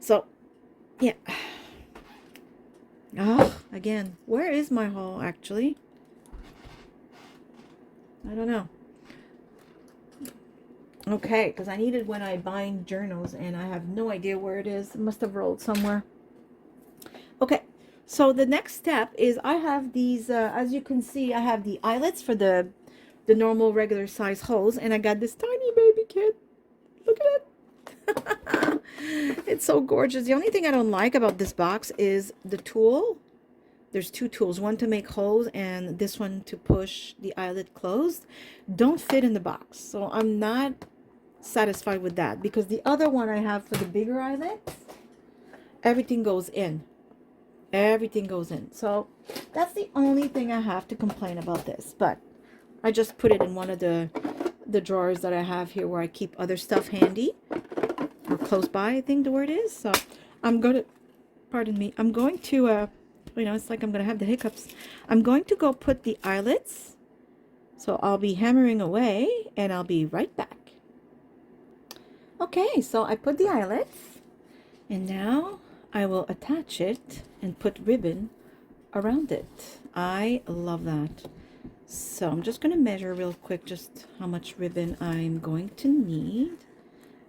So, yeah. Oh, again, where is my haul actually? I don't know. Okay, because I need it when I bind journals, and I have no idea where it is. It must have rolled somewhere. Okay, so the next step is I have these, as you can see, I have the eyelets for the normal regular size holes, and I got this tiny baby kit. Look at it. It's so gorgeous. The only thing I don't like about this box is the tool. There's two tools, one to make holes and this one to push the eyelet closed. Don't fit in the box, so I'm not satisfied with that, because the other one I have for the bigger eyelets, everything goes in. Everything goes in. So that's the only thing I have to complain about this. But I just put it in one of the drawers that I have here where I keep other stuff handy, or close by, I think the word is. So I'm going to, pardon me, I'm going to, you know, it's like I'm going to have the hiccups. I'm going to go put the eyelets. So I'll be hammering away and I'll be right back. Okay, so I put the eyelets, and now I will attach it and put ribbon around it. I love that. So I'm just going to measure real quick just how much ribbon I'm going to need,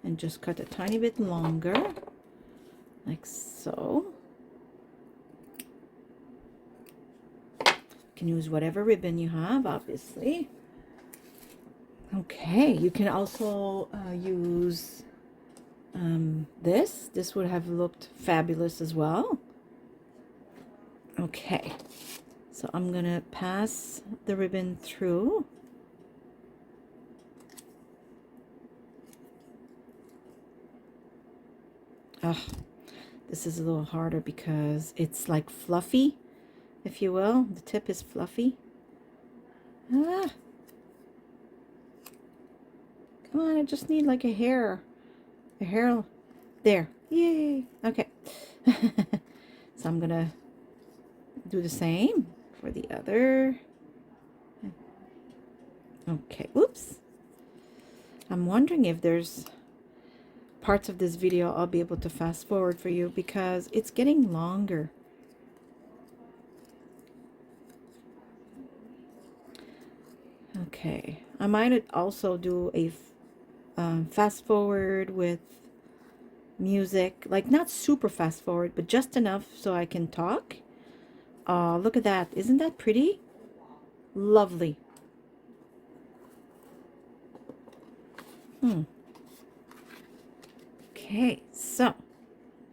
and just cut a tiny bit longer, like so. You can use whatever ribbon you have, obviously. Okay, you can also use This would have looked fabulous as well. Okay, so I'm gonna pass the ribbon through. Oh, this is a little harder because it's like fluffy, if you will. The tip is fluffy. Ah. Come on, I just need like a hair there. Yay. Okay. So I'm gonna do the same for the other. Okay, whoops. I'm wondering if there's parts of this video I'll be able to fast forward for you because it's getting longer. Okay, I might also do a fast forward with music, like not super fast forward, but just enough so I can talk. Oh, look at that. Isn't that pretty? Lovely. Okay, so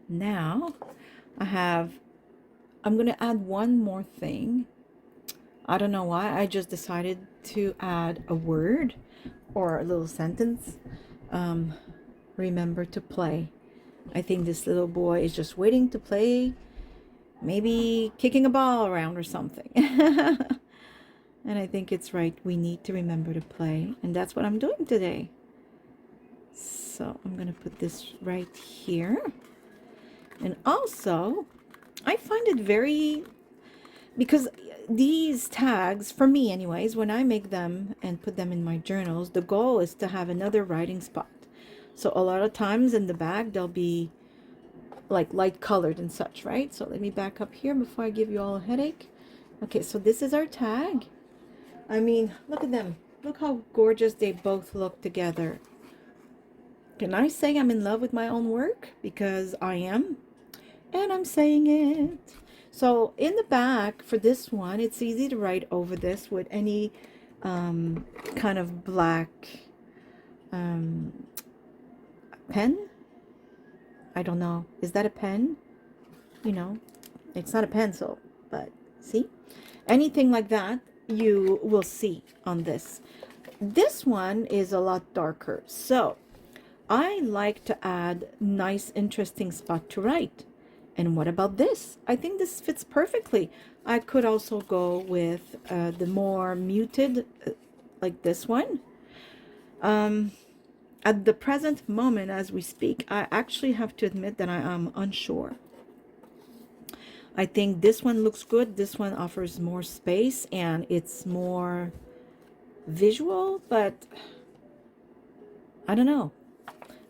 now I'm going to add one more thing. I don't know why. I just decided to add a word or a little sentence. Remember to play. I think this little boy is just waiting to play, maybe kicking a ball around or something. And I think it's right. We need to remember to play. And that's what I'm doing today. So I'm going to put this right here. And also, I find it very, because these tags, for me anyways, when I make them and put them in my journals, the goal is to have another writing spot. So a lot of times in the bag, they'll be like light colored and such, right? So let me back up here before I give you all a headache. Okay, so this is our tag. I mean, look at them. Look how gorgeous they both look together. Can I say I'm in love with my own work? Because I am. And I'm saying it. So in the back for this one, it's easy to write over this with any kind of black pen. I don't know. Is that a pen? You know, it's not a pencil, but see? Anything like that you will see on this. This one is a lot darker. So I like to add nice, interesting spot to write. And what about this? I think this fits perfectly. I could also go with the more muted, like this one. At the present moment as we speak, I actually have to admit that I am unsure. I think this one looks good. This one offers more space and it's more visual, but I don't know.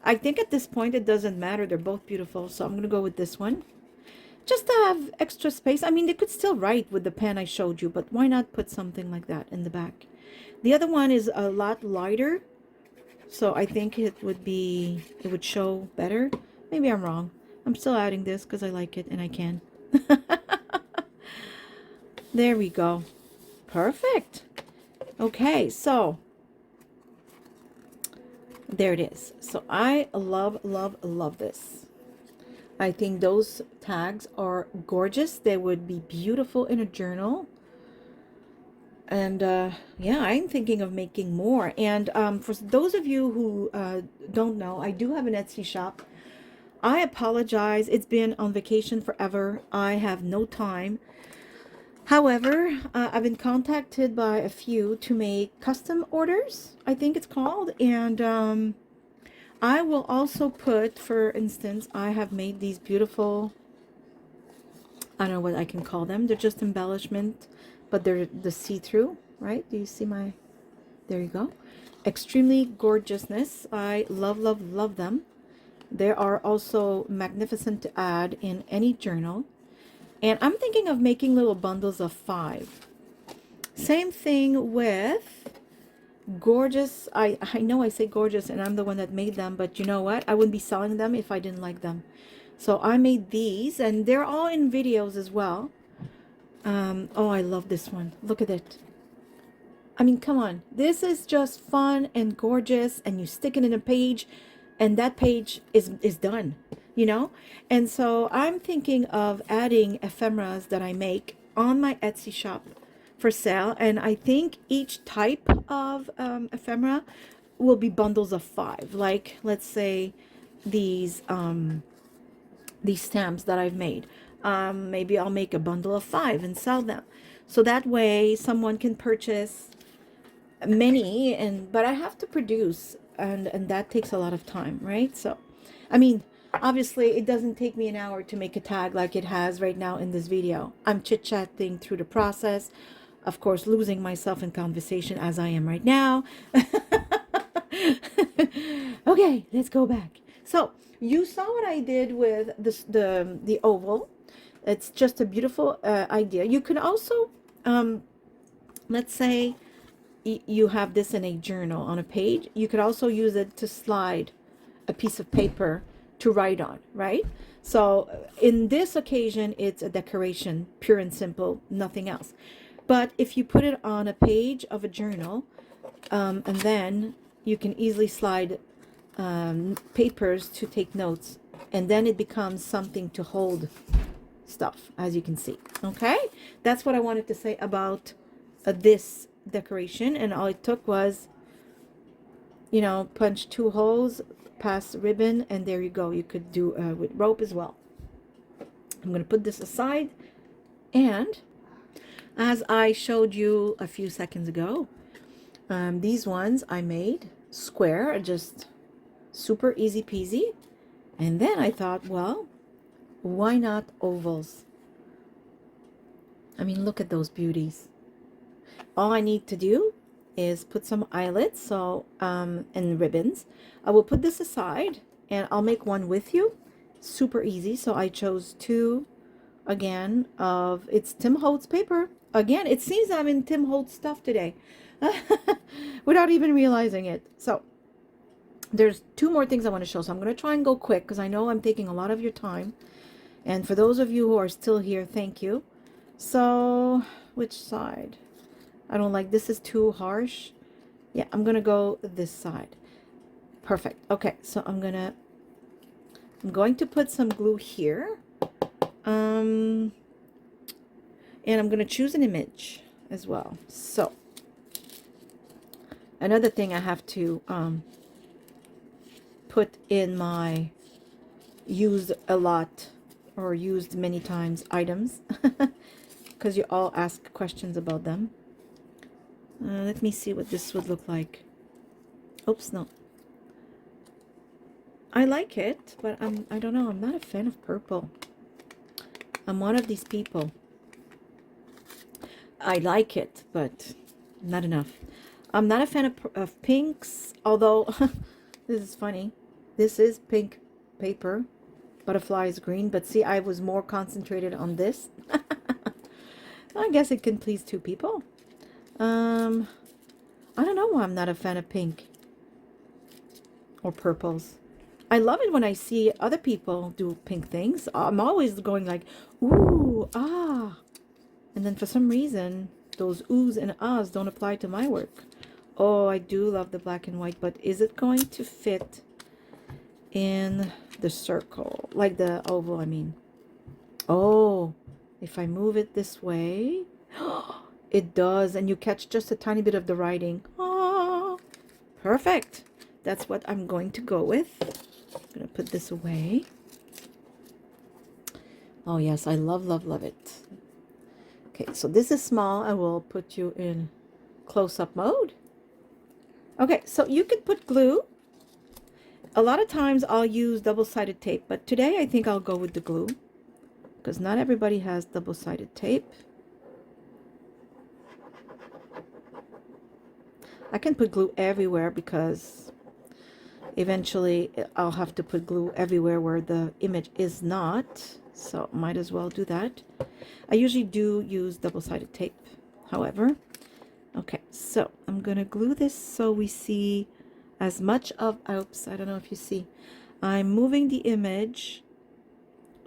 I think at this point it doesn't matter. They're both beautiful. So I'm going to go with this one. Just to have extra space. I mean, they could still write with the pen I showed you, but why not put something like that in the back? The other one is a lot lighter. So I think it would show better. Maybe I'm wrong. I'm still adding this because I like it and I can. There we go. Perfect. Okay, so there it is. So I love, love, love this. I think those tags are gorgeous. They would be beautiful in a journal. And yeah, I'm thinking of making more. And for those of you who don't know, I do have an Etsy shop. I apologize. It's been on vacation forever. I have no time. However, I've been contacted by a few to make custom orders, I think it's called. And I will also put, for instance, I have made these beautiful, I don't know what I can call them. They're just embellishment, but they're the see-through, right? Do you see my, there you go. Extremely gorgeousness. I love, love, love them. They are also magnificent to add in any journal. And I'm thinking of making little bundles of 5. Same thing with gorgeous. I know I say gorgeous and I'm the one that made them, but you know what? I wouldn't be selling them if I didn't like them. So I made these and they're all in videos as well. Oh, I love this one. Look at it. I mean, come on. This is just fun and gorgeous and you stick it in a page and that page is done, you know. And so I'm thinking of adding ephemeras that I make on my Etsy shop for sale, and I think each type of ephemera will be bundles of 5. Like, let's say these stamps that I've made. Maybe I'll make a bundle of 5 and sell them. So that way someone can purchase many, but I have to produce, and that takes a lot of time, right? So, I mean, obviously it doesn't take me an hour to make a tag like it has right now in this video. I'm chit-chatting through the process, of course, losing myself in conversation as I am right now. Okay, let's go back. So you saw what I did with this, the oval. It's just a beautiful idea. You could also, let's say you have this in a journal on a page. You could also use it to slide a piece of paper to write on, right? So in this occasion, it's a decoration, pure and simple, nothing else. But if you put it on a page of a journal, and then you can easily slide papers to take notes, and then it becomes something to hold stuff, as you can see. Okay, that's what I wanted to say about this decoration. And all it took was, you know, punch 2 holes, pass ribbon, and there you go. You could do with rope as well. I'm going to put this aside, and as I showed you a few seconds ago, these ones I made square, just super easy peasy. And then I thought, well, why not ovals? I mean, look at those beauties. All I need to do is put some eyelets, so and ribbons. I will put this aside, and I'll make one with you. Super easy. So I chose 2 again of, it's Tim Holtz paper. Again, it seems I'm in Tim Holtz stuff today without even realizing it. So there's 2 more things I want to show. So I'm going to try and go quick because I know I'm taking a lot of your time. And for those of you who are still here, thank you. So which side? I don't like, this is too harsh. Yeah, I'm going to go this side. Perfect. Okay, so I'm going to put some glue here. And I'm going to choose an image as well. So another thing I have to put in my used a lot or used many times items, because you all ask questions about them. Let me see what this would look like. Oops, no. I like it, but I don't know. I'm not a fan of purple. I'm one of these people. I like it, but not enough. I'm not a fan of pinks, although this is funny. This is pink paper. Butterfly is green, but see, I was more concentrated on this. I guess it can please 2 people. I don't know why I'm not a fan of pink or purples. I love it when I see other people do pink things. I'm always going like, ooh, ah. And then for some reason, those oohs and ahs don't apply to my work. Oh, I do love the black and white, but is it going to fit in the circle? Like the oval, I mean. Oh, if I move it this way, it does. And you catch just a tiny bit of the writing. Ah, perfect. That's what I'm going to go with. I'm going to put this away. Oh, yes, I love, love, love it. Okay, so this is small. I will put you in close-up mode. Okay, so you could put glue. A lot of times I'll use double-sided tape, but today I think I'll go with the glue because not everybody has double-sided tape. I can put glue everywhere because eventually I'll have to put glue everywhere where the image is not, so might as well do that. I usually do use double-sided tape, however. Okay, so I'm gonna glue this so we see as much of, oops, I don't know if you see, I'm moving the image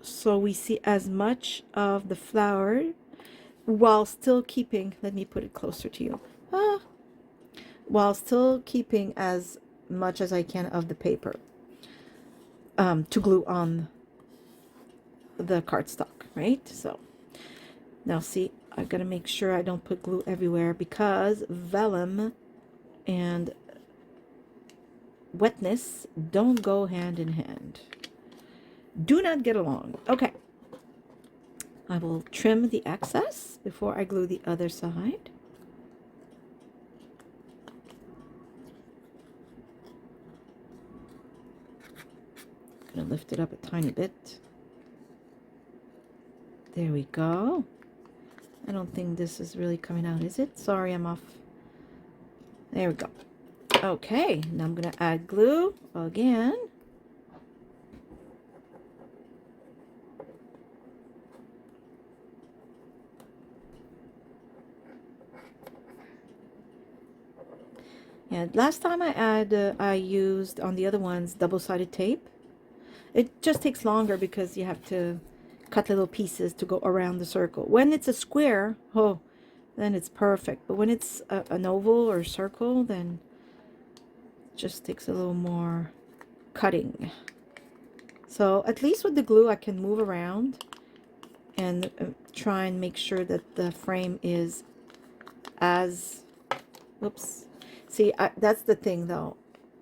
so we see as much of the flower while still keeping, let me put it closer to you, while still keeping as much as I can of the paper. to glue on the cardstock, right? So now see, I gotta make sure I don't put glue everywhere because vellum and wetness don't go hand in hand. Do not get along. Okay. I will trim the excess before I glue the other side. I'm gonna lift it up a tiny bit. There we go. I don't think this is really coming out, is it? Sorry, I'm off. There we go. Okay, now I'm gonna add glue again. And last time I used on the other ones double-sided tape. It just takes longer because you have to cut little pieces to go around the circle. When it's a square, oh, then it's perfect. But when it's an oval or circle, then it just takes a little more cutting. So at least with the glue, I can move around and try and make sure that the frame is as, whoops. See, that's the thing though.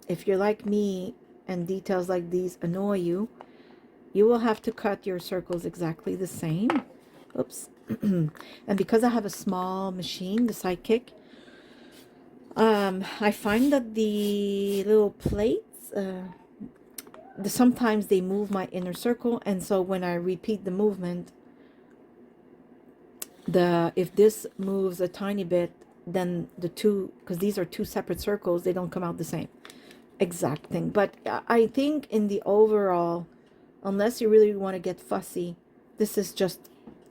If you're like me and details like these annoy you, you will have to cut your circles exactly the same. Oops. And because I have a small machine, the Sidekick, I find that the little plates, sometimes they move my inner circle, and so when I repeat the movement, if this moves a tiny bit, then the two, because these are two separate circles, they don't come out the same exact thing. But I think in the overall, unless you really want to get fussy, this is just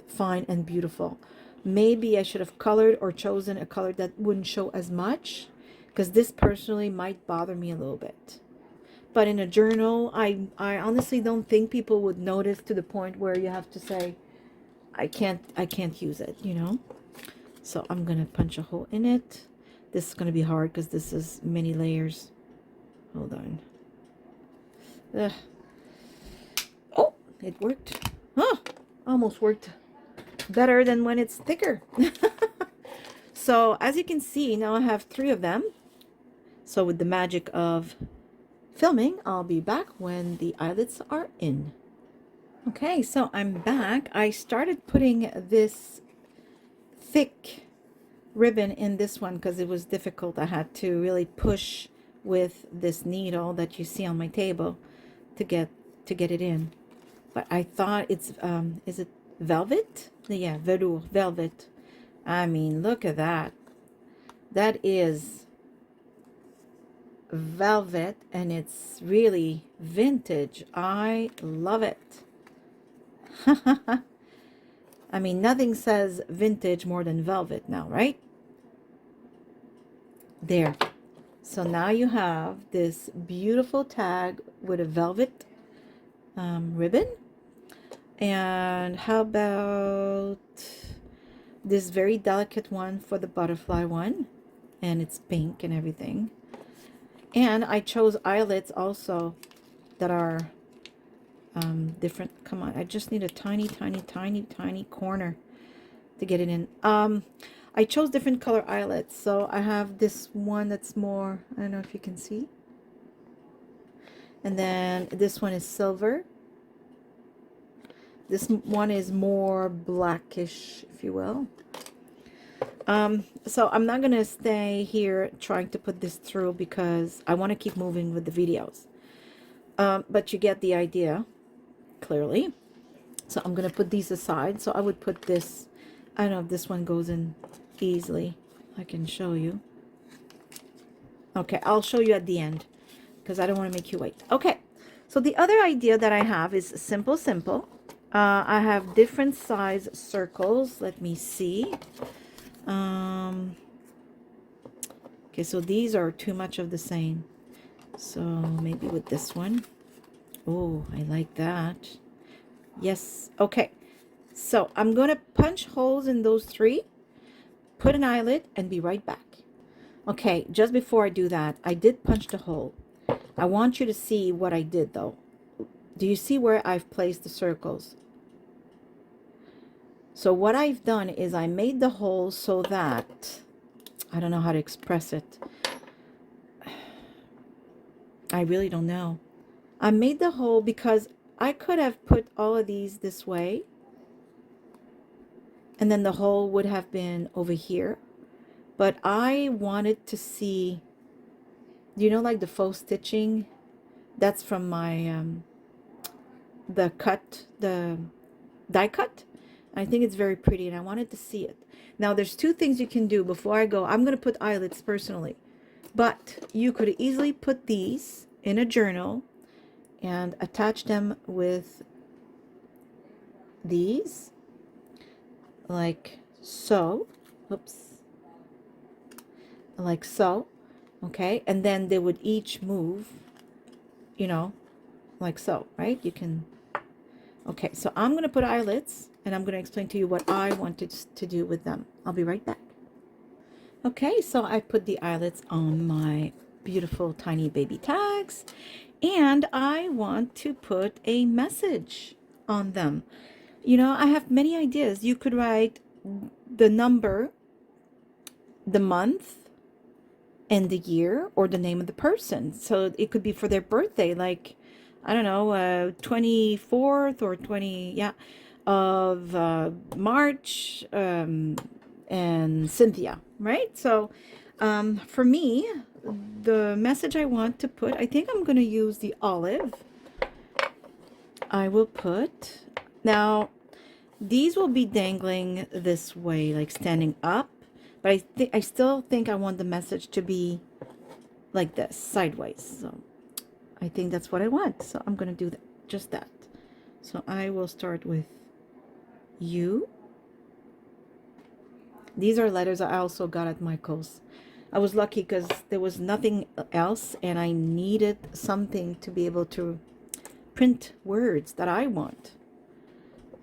fine and beautiful. Maybe I should have colored or chosen a color that wouldn't show as much, because this personally might bother me a little bit. But in a journal, I honestly don't think people would notice to the point where you have to say, I can't use it, you know. So I'm gonna punch a hole in it. This is gonna be hard because this is many layers. Hold on. Ugh. Oh, it worked. Huh, almost worked better than when it's thicker. So as you can see, now I have 3 of them. So with the magic of filming, I'll be back when the eyelets are in. Okay, so I'm back. I started putting this thick ribbon in this one because it was difficult. I had to really push with this needle that you see on my table to get it in. But I thought it's is it velvet? Yeah, velour, velvet. I mean, look at that. That is velvet, and it's really vintage. I love it. I mean, nothing says vintage more than velvet now, right? There. So now you have this beautiful tag with a velvet ribbon. And how about this very delicate one for the butterfly one? And it's pink and everything. And I chose eyelets also that are different. Come on, I just need a tiny corner to get it in. I chose different color eyelets. So I have this one that's more, I don't know if you can see. And then this one is silver. This one is more blackish, if you will. So I'm not gonna stay here trying to put this through because I want to keep moving with the videos. But you get the idea clearly. So I'm gonna put these aside. So I would put this, I don't know if this one goes in easily. I can show you. Okay, I'll show you at the end because I don't want to make you wait. Okay, so the other idea that I have is simple. I have different size circles. Let me see. Okay, so these are too much of the same. So maybe with this one. Oh, I like that. Yes. Okay. So I'm going to punch holes in those 3, put an eyelet, and be right back. Okay, just before I do that, I did punch the hole. I want you to see what I did though. Do you see where I've placed the circles? So what I've done is I made the hole so that, I don't know how to express it. I really don't know. I made the hole because I could have put all of these this way, and then the hole would have been over here. But I wanted to see, you know, like the faux stitching? That's from my, the die cut. I think it's very pretty, and I wanted to see it. Now, there's two things you can do before I go. I'm going to put eyelets personally, but you could easily put these in a journal and attach them with these, like so. Oops. Like so. Okay, and then they would each move, you know, like so, right? You can. Okay, so I'm going to put eyelets, and I'm going to explain to you what I wanted to do with them. I'll be right back. Okay, so I put the eyelets on my beautiful tiny baby tags, and I want to put a message on them. You know, I have many ideas. You could write the number, the month, and the year, or the name of the person. So it could be for their birthday, like, I don't know, 24th or 20, yeah, of March, and Cynthia, right? So for me, the message I want to put, I think I'm going to use the olive. I will put, now these will be dangling this way, like standing up, but I still think I want the message to be like this, sideways. So I think that's what I want. So I'm going to do that, just that. So I will start with U. These are letters I also got at Michael's. I was lucky because there was nothing else, and I needed something to be able to print words that I want.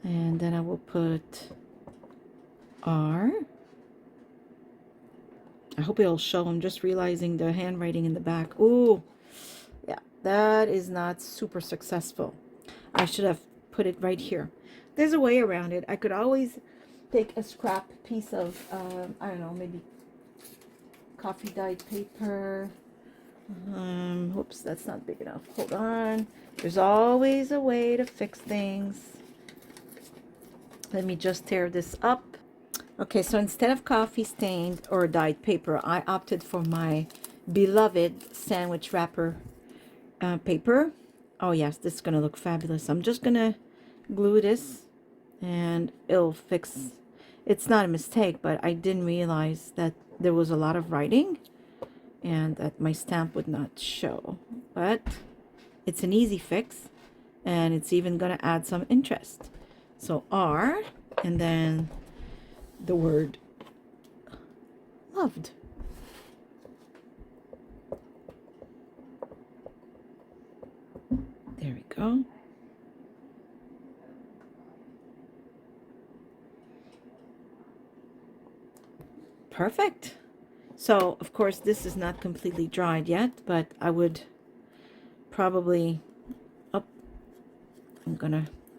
And then I will put R. I hope it'll show. I'm just realizing the handwriting in the back. Ooh, yeah, that is not super successful. I should have put it right here. There's a way around it. I could always take a scrap piece of, I don't know, maybe coffee dyed paper. Whoops, that's not big enough. Hold on. There's always a way to fix things. Let me just tear this up. Okay, so instead of coffee stained or dyed paper, I opted for my beloved sandwich wrapper paper. Oh yes, this is gonna look fabulous. I'm just gonna glue this and it'll fix. It's not a mistake, but I didn't realize that there was a lot of writing and that my stamp would not show. But it's an easy fix, and it's even gonna add some interest. So R, and then the word loved. There we go. Perfect. So of course this is not completely dried yet, but I would probably, oh,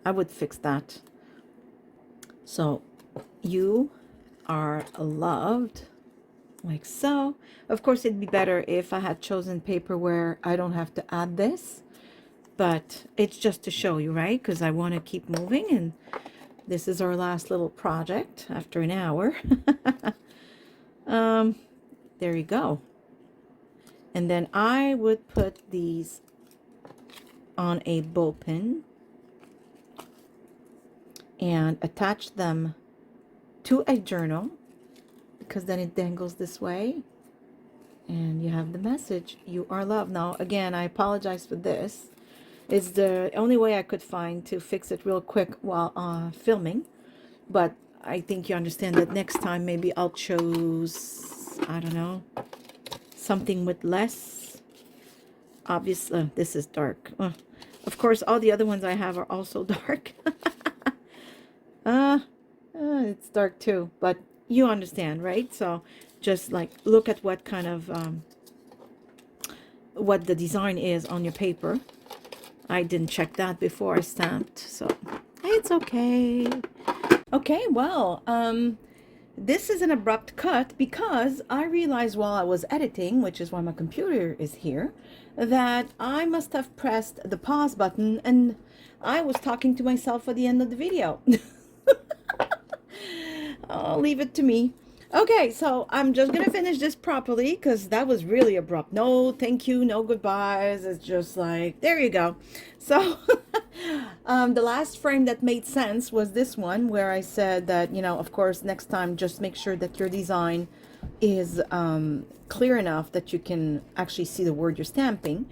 I would fix that. So you are loved, like so. Of course it'd be better if I had chosen paper where I don't have to add this, but it's just to show you, right? Because I want to keep moving, and this is our last little project after an hour. There you go. And then I would put these on a ball pin and attach them to a journal, because then it dangles this way and you have the message, you are loved. Now again, I apologize for this. It's the only way I could find to fix it real quick while filming, but I think you understand that next time maybe I'll choose, I don't know, something with less obvious. This is dark. Of course all the other ones I have are also dark. It's dark too, but you understand, right? So just like look at what kind of what the design is on your paper. I didn't check that before I stamped, so it's okay. Okay, well, this is an abrupt cut because I realized while I was editing, which is why my computer is here, that I must have pressed the pause button and I was talking to myself at the end of the video. I'll leave it to me. Okay, so I'm just gonna finish this properly because that was really abrupt. No thank you, no goodbyes. It's just like, there you go. So the last frame that made sense was this one where I said that, you know, of course, next time just make sure that your design is clear enough that you can actually see the word you're stamping.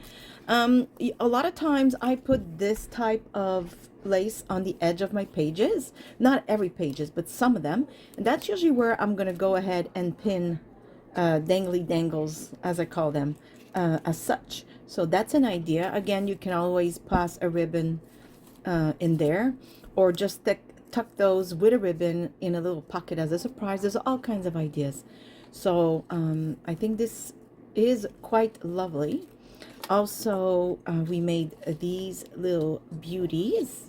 A lot of times I put this type of lace on the edge of my pages, not every pages, but some of them, and that's usually where I'm gonna go ahead and pin dangly dangles, as I call them, as such. So that's an idea. Again, you can always pass a ribbon in there, or just tuck those with a ribbon in a little pocket as a surprise. There's all kinds of ideas. So I think this is quite lovely. Also, we made these little beauties.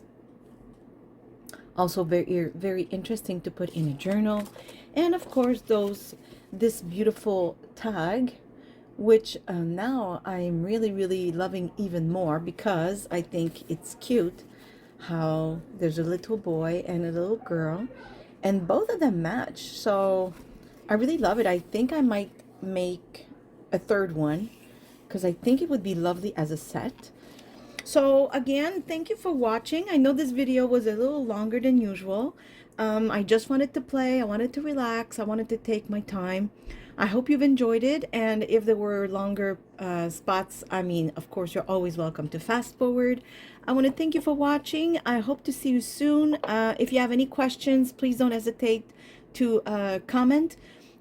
Also very interesting to put in a journal. And of course, this beautiful tag, which now I'm really loving even more because I think it's cute how there's a little boy and a little girl, and both of them match. So I really love it. I think I might make a third one because I think it would be lovely as a set. So again, thank you for watching. I know this video was a little longer than usual. I just wanted to play. I wanted to relax. I wanted to take my time. I hope you've enjoyed it. And if there were longer spots, I mean, of course, you're always welcome to fast forward. I want to thank you for watching. I hope to see you soon. If you have any questions, please don't hesitate to comment.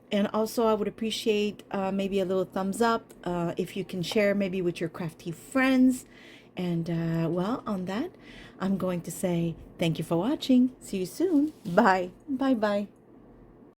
And also, I would appreciate maybe a little thumbs up if you can share maybe with your crafty friends. And well, on that, I'm going to say thank you for watching. See you soon. Bye. Bye-bye.